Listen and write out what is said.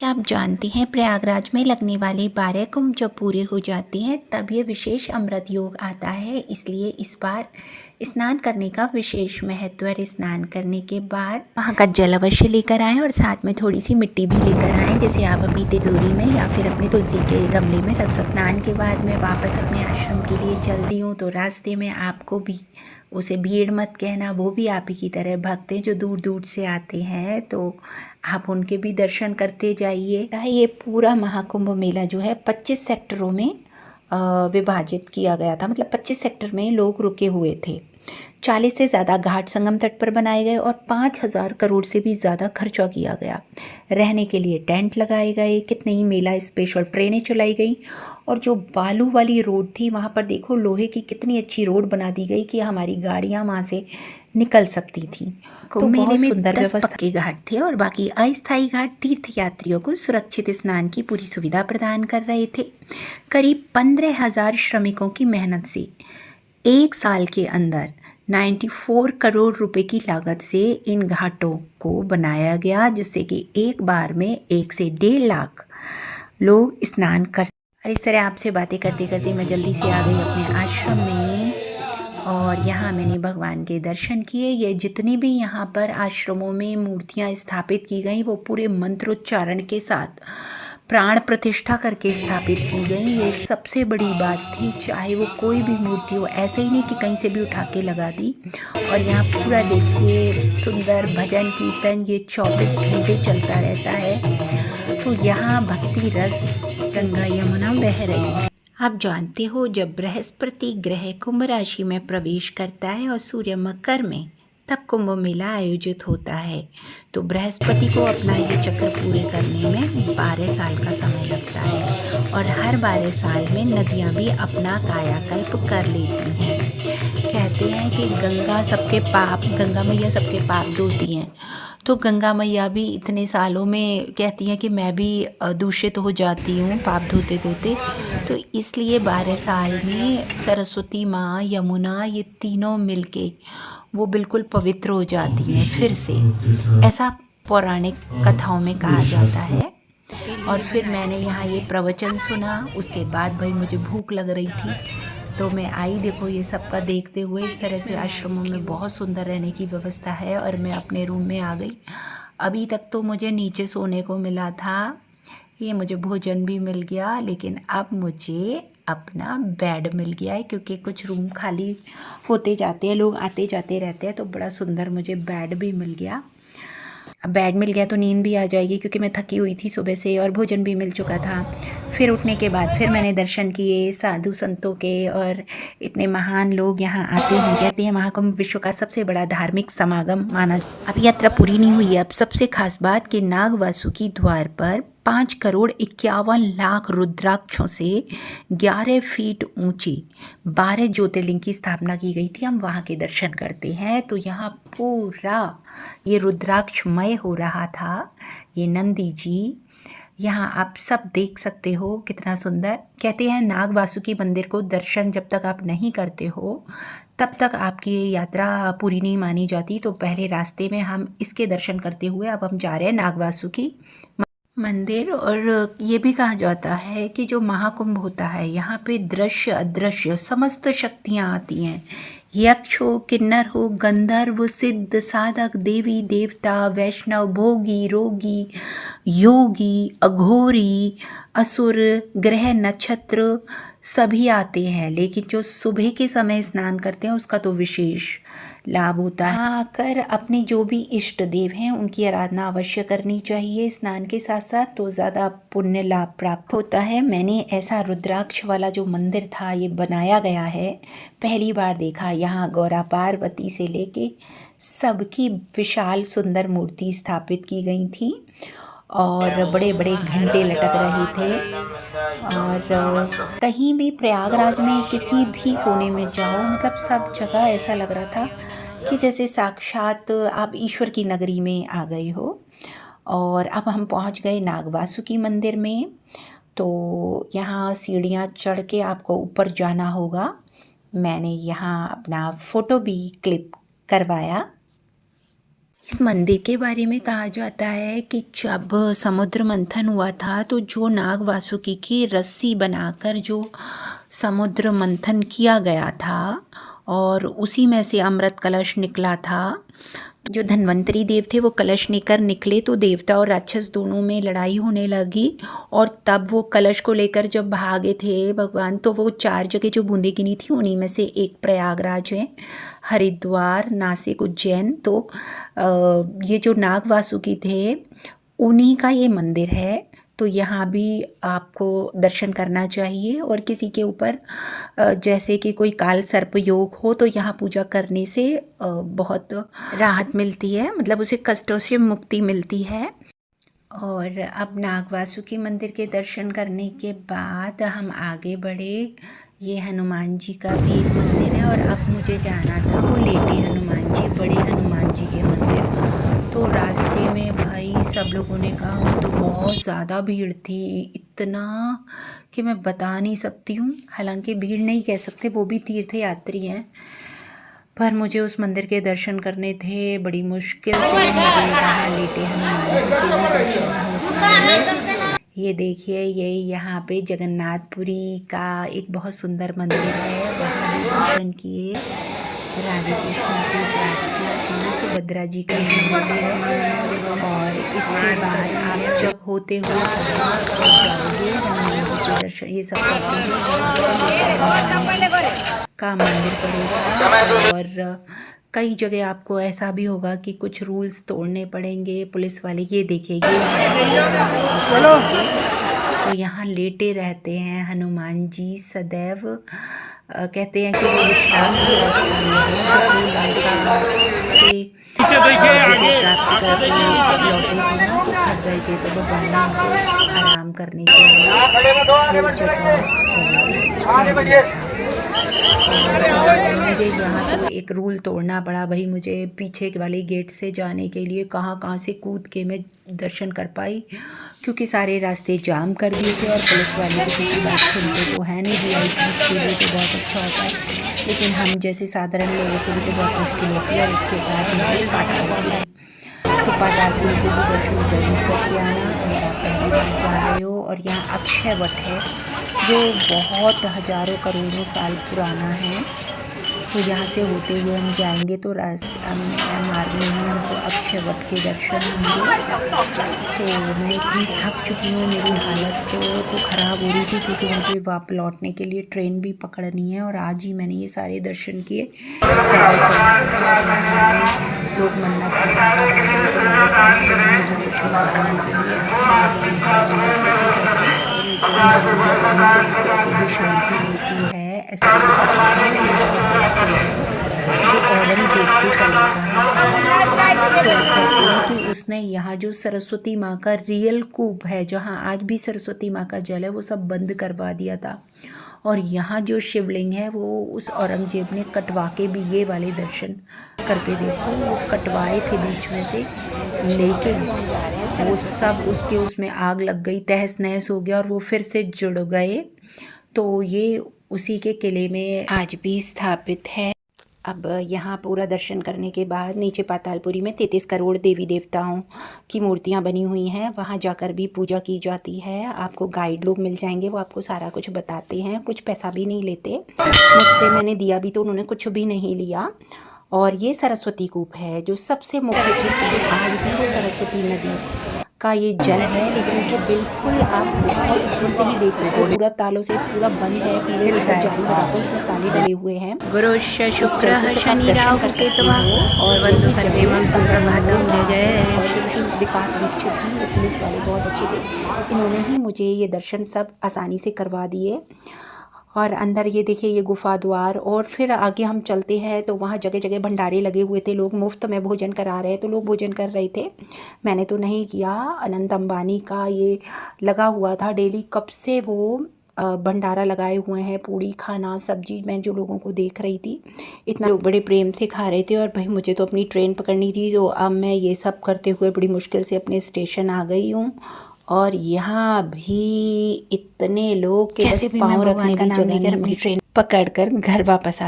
क्या आप जानते हैं प्रयागराज में लगने वाले 12 कुंभ जब पूरे हो जाते हैं तब ये विशेष अमृत योग आता है। इसलिए इस बार स्नान करने का विशेष महत्व है। स्नान करने के बाद वहाँ का जल अवश्य लेकर आएं और साथ में थोड़ी सी मिट्टी भी लेकर आएं, जिसे आप अपनी तिजोरी में या फिर अपने तुलसी के गमले में रख सकते। स्नान के बाद मैं वापस अपने आश्रम के लिए चलती हूँ, तो रास्ते में आपको भी उसे भीड़ मत कहना, वो भी आप ही की तरह भक्त हैं जो दूर दूर से आते हैं, तो आप उनके भी दर्शन करते जाइए। ये पूरा महाकुंभ मेला जो है 25 सेक्टरों में विभाजित किया गया था। मतलब 25 सेक्टर में लोग रुके हुए थे। 40 से ज़्यादा घाट संगम तट पर बनाए गए और 5,000 करोड़ से भी ज़्यादा खर्चा किया गया। रहने के लिए टेंट लगाए गए, कितने ही मेला स्पेशल ट्रेनें चलाई गई। और जो बालू वाली रोड थी वहाँ पर देखो लोहे की कितनी अच्छी रोड बना दी गई कि हमारी गाड़ियाँ वहाँ से निकल सकती थी। तो मेले में सुंदर व्यवस्था के घाट थे और बाकी अस्थायी घाट तीर्थ यात्रियों को सुरक्षित स्नान की पूरी सुविधा प्रदान कर रहे थे। करीब 15,000 श्रमिकों की मेहनत से एक साल के अंदर 94 करोड़ रुपए की लागत से इन घाटों को बनाया गया, जिससे कि एक बार में 1 से 1.5 लाख लोग स्नान कर। और इस तरह आपसे बातें करते करते मैं जल्दी से आ गई अपने आश्रम में और यहाँ मैंने भगवान के दर्शन किए। ये जितनी भी यहाँ पर आश्रमों में मूर्तियाँ स्थापित की गई वो पूरे मंत्रोच्चारण के साथ प्राण प्रतिष्ठा करके स्थापित की गई। ये सबसे बड़ी बात थी। चाहे वो कोई भी मूर्ति हो, ऐसे ही नहीं कि कहीं से भी उठा के लगा दी। और यहाँ पूरा देखिए सुंदर भजन कीर्तन ये 24 घंटे चलता रहता है। तो यहाँ भक्ति रस गंगा यमुना बह रही है। आप जानते हो जब बृहस्पति ग्रह कुंभ राशि में प्रवेश करता है और सूर्य मकर में, तब कुंभ मेला आयोजित होता है। तो बृहस्पति को अपना ये चक्र पूरे करने में 12 साल का समय लगता है और हर 12 साल में नदियाँ भी अपना कायाकल्प कर लेती हैं। कहते हैं कि गंगा मैया सबके पाप धोती हैं, तो गंगा मैया भी इतने सालों में कहती हैं कि मैं भी दूषित हो जाती हूँ पाप धोते धोते। तो इसलिए 12 साल में सरस्वती माँ, यमुना, ये तीनों मिलके वो बिल्कुल पवित्र हो जाती हैं फिर से, ऐसा पौराणिक कथाओं में कहा जाता है। और फिर मैंने यहाँ ये प्रवचन सुना। उसके बाद भाई मुझे भूख लग रही थी तो मैं आई। देखो ये सबका देखते हुए इस तरह से आश्रमों में बहुत सुंदर रहने की व्यवस्था है। और मैं अपने रूम में आ गई। अभी तक तो मुझे नीचे सोने को मिला था, ये मुझे भोजन भी मिल गया, लेकिन अब मुझे अपना बेड मिल गया है क्योंकि कुछ रूम खाली होते जाते हैं, लोग आते जाते रहते हैं, तो बड़ा सुंदर मुझे बेड भी मिल गया। अब बेड मिल गया तो नींद भी आ जाएगी क्योंकि मैं थकी हुई थी सुबह से और भोजन भी मिल चुका था। फिर उठने के बाद फिर मैंने दर्शन किए साधु संतों के, और इतने महान लोग यहाँ आते हैं। कहते हैं महाकुंभ विश्व का सबसे बड़ा धार्मिक समागम माना। अब यात्रा पूरी नहीं हुई है। अब सबसे खास बात कि नाग वासुकी द्वार पर 5,51,00,000 रुद्राक्षों से 11 फीट ऊंची 12 ज्योतिर्लिंग की स्थापना की गई थी। हम वहाँ के दर्शन करते हैं तो यहाँ पूरा ये रुद्राक्षमय हो रहा था। ये नंदी जी यहाँ आप सब देख सकते हो, कितना सुंदर। कहते हैं नाग वासुकी मंदिर को दर्शन जब तक आप नहीं करते हो तब तक आपकी ये यात्रा पूरी नहीं मानी जाती। तो पहले रास्ते में हम इसके दर्शन करते हुए अब हम जा रहे हैं नाग वासुकी मंदिर। और ये भी कहा जाता है कि जो महाकुंभ होता है यहाँ पे दृश्य अदृश्य समस्त शक्तियाँ आती हैं। यक्ष हो, किन्नर हो, गंधर्व, सिद्ध, साधक, देवी देवता, वैष्णव, भोगी, रोगी, योगी, अघोरी, असुर, ग्रह नक्षत्र सभी आते हैं। लेकिन जो सुबह के समय स्नान करते हैं उसका तो विशेष लाभ होता है। आकर अपने जो भी इष्ट देव हैं उनकी आराधना अवश्य करनी चाहिए स्नान के साथ साथ, तो ज़्यादा पुण्य लाभ प्राप्त होता है। मैंने ऐसा रुद्राक्ष वाला जो मंदिर था ये बनाया गया है पहली बार देखा। यहाँ गौरा पार्वती से लेके सबकी विशाल सुंदर मूर्ति स्थापित की गई थी और बड़े बड़े घंटे लटक रहे थे। और कहीं भी प्रयागराज में किसी भी कोने में जाओ, मतलब सब जगह ऐसा लग रहा था कि जैसे साक्षात आप ईश्वर की नगरी में आ गए हो। और अब हम पहुंच गए नाग वासुकी मंदिर में। तो यहाँ सीढ़ियाँ चढ़ के आपको ऊपर जाना होगा। मैंने यहाँ अपना फ़ोटो भी क्लिक करवाया। इस मंदिर के बारे में कहा जाता है कि जब समुद्र मंथन हुआ था तो जो नाग वासुकी की रस्सी बनाकर जो समुद्र मंथन किया गया था और उसी में से अमृत कलश निकला था। जो धन्वंतरी देव थे वो कलश लेकर निकले तो देवता और राक्षस दोनों में लड़ाई होने लगी और तब वो कलश को लेकर जब भागे थे भगवान तो वो 4 जगह जो बूंदे गिनी थी उन्हीं में से एक प्रयागराज है, हरिद्वार, नासिक, उज्जैन। तो ये जो नाग वासुकी थे उन्हीं का ये मंदिर है। तो यहाँ भी आपको दर्शन करना चाहिए और किसी के ऊपर जैसे कि कोई काल सर्प योग हो तो यहाँ पूजा करने से बहुत राहत मिलती है, मतलब उसे कष्टों से मुक्ति मिलती है। और अब नाग वासुकी मंदिर के दर्शन करने के बाद हम आगे बढ़े। ये हनुमान जी का भी एक मंदिर है और अब मुझे जाना था वो लेटे हनुमान जी, बड़े हनुमान जी के मंदिर। तो रास्ते में भाई सब लोगों ने कहा वहाँ तो बहुत ज़्यादा भीड़ थी, इतना कि मैं बता नहीं सकती हूँ। हालांकि भीड़ नहीं कह सकते, वो भी तीर्थ यात्री हैं, पर मुझे उस मंदिर के दर्शन करने थे। बड़ी मुश्किल से मुझे वहाँ लेटे हनुमान जी के भी दर्शन हो पाए। ये देखिए, ये यहाँ पे जगन्नाथपुरी का एक बहुत सुंदर मंदिर है, वहाँ भी दर्शन किए। राधे कृष्ण की प्रार्थना की, सुभद्रा जी का मंदिर है। और इसके बाद आप जब होते हुए सवार जाओगे हनुमान जी के दर्शन ये सब करते हुए का मंदिर पड़ेगा। और कई जगह आपको ऐसा भी होगा कि कुछ रूल्स तोड़ने पड़ेंगे, पुलिस वाले। ये देखिए, ये तो यहाँ लेटे रहते हैं हनुमान जी सदैव। कहते हैं कि वो विश्राम की अवस्था में है। जब वो लंका के विजय प्राप्त करके लौटे थे ना तो थक गए थे, तो भगवान ने उनको आराम करने के लिए वो जगह मुझे यहाँ से एक रूल तोड़ना पड़ा भाई। मुझे पीछे वाले गेट से जाने के लिए कहाँ से कूद के मैं दर्शन कर पाई, क्योंकि सारे रास्ते जाम कर दिए थे और पुलिस वाले किसी की बात सुनते तो है नहीं। वीआईपीज़ के लिए तो बहुत अच्छा होता है, लेकिन हम जैसे साधारण लोगों के लिए तो बहुत मुश्किल होती है। और उसके बाद पातालपुरी, तो पातालपुरी के भी दर्शन ज़रूर करके आना अगर आप पहली बार जा रहे हो। और यहाँ अक्षय वट है जो बहुत हज़ारों करोड़ों साल पुराना है। तो यहाँ से होते हुए हम जाएंगे तो मार्ग में ही हमको अक्षय वट के दर्शन होंगे। तो मैं इतनी थक चुकी हूँ, मेरी हालत तो ख़राब हो रही थी, क्योंकि मुझे वापस लौटने के लिए ट्रेन भी पकड़नी है। और आज ही मैंने ये सारे दर्शन किए। लोग मन्नत की धागा बांध रहे थे, मेरे पास तो नहीं था कुछ मांगने के लिए। पूजा करने से पुत्र को भी शांति मिलती है, ऐसा जो औरंगजेब के समय का है। तो कहते हैं कि उसने यहाँ जो सरस्वती माँ का रियल कूप है, जहाँ आज भी सरस्वती माँ का जल है, वो सब बंद करवा दिया था। और यहाँ जो शिवलिंग है वो उस औरंगजेब ने कटवा के भी, ये वाले दर्शन करके देखो, वो कटवाए थे बीच में से, लेकिन वो सब उसमें आग लग गई, तहस नहस हो गया और वो फिर से जुड़ गए। तो ये उसी के किले में आज भी स्थापित है। अब यहाँ पूरा दर्शन करने के बाद नीचे पातालपुरी में 33 करोड़ देवी देवताओं की मूर्तियाँ बनी हुई हैं, वहाँ जाकर भी पूजा की जाती है। आपको गाइड लोग मिल जाएंगे, वो आपको सारा कुछ बताते हैं, कुछ पैसा भी नहीं लेते। मुझसे मैंने दिया भी तो उन्होंने कुछ भी नहीं लिया। और ये सरस्वती कूप है जो सबसे मुख्य चीज़ है। आज भी वो सरस्वती नदी का ये जल है, लेकिन इसे बिल्कुल आप बहुत ऊपर से ही देख सकते हो। पूरा तालों से पूरा बंद है, पेड़ पर जाली लगाकर उसमें ताले डले हुए हैं। गुरु शुक्र शनि राहु केतु और वंदु सर्वेमं सुप्रभातम। जय विकास दीक्षित जी पुलिस वाले बहुत अच्छे थे, इन्होंने ही मुझे ये दर्शन सब आसानी से करवा दिए। और अंदर ये देखिए, ये गुफा द्वार। और फिर आगे हम चलते हैं तो वहाँ जगह जगह भंडारे लगे हुए थे, लोग मुफ्त में भोजन करा रहे, तो लोग भोजन कर रहे थे। मैंने तो नहीं किया। अनंत अंबानी का ये लगा हुआ था डेली, कब से वो भंडारा लगाए हुए हैं, पूड़ी खाना सब्जी। मैं जो लोगों को देख रही थी, इतना लोग बड़े प्रेम से खा रहे थे। और भाई मुझे तो अपनी ट्रेन पकड़नी थी, तो अब मैं ये सब करते हुए बड़ी मुश्किल से अपने स्टेशन आ गई हूँ। और यहाँ भी इतने लोग के बस पाँव रखने का नाम लेकर अपनी ट्रेन पकड़कर घर वापस आ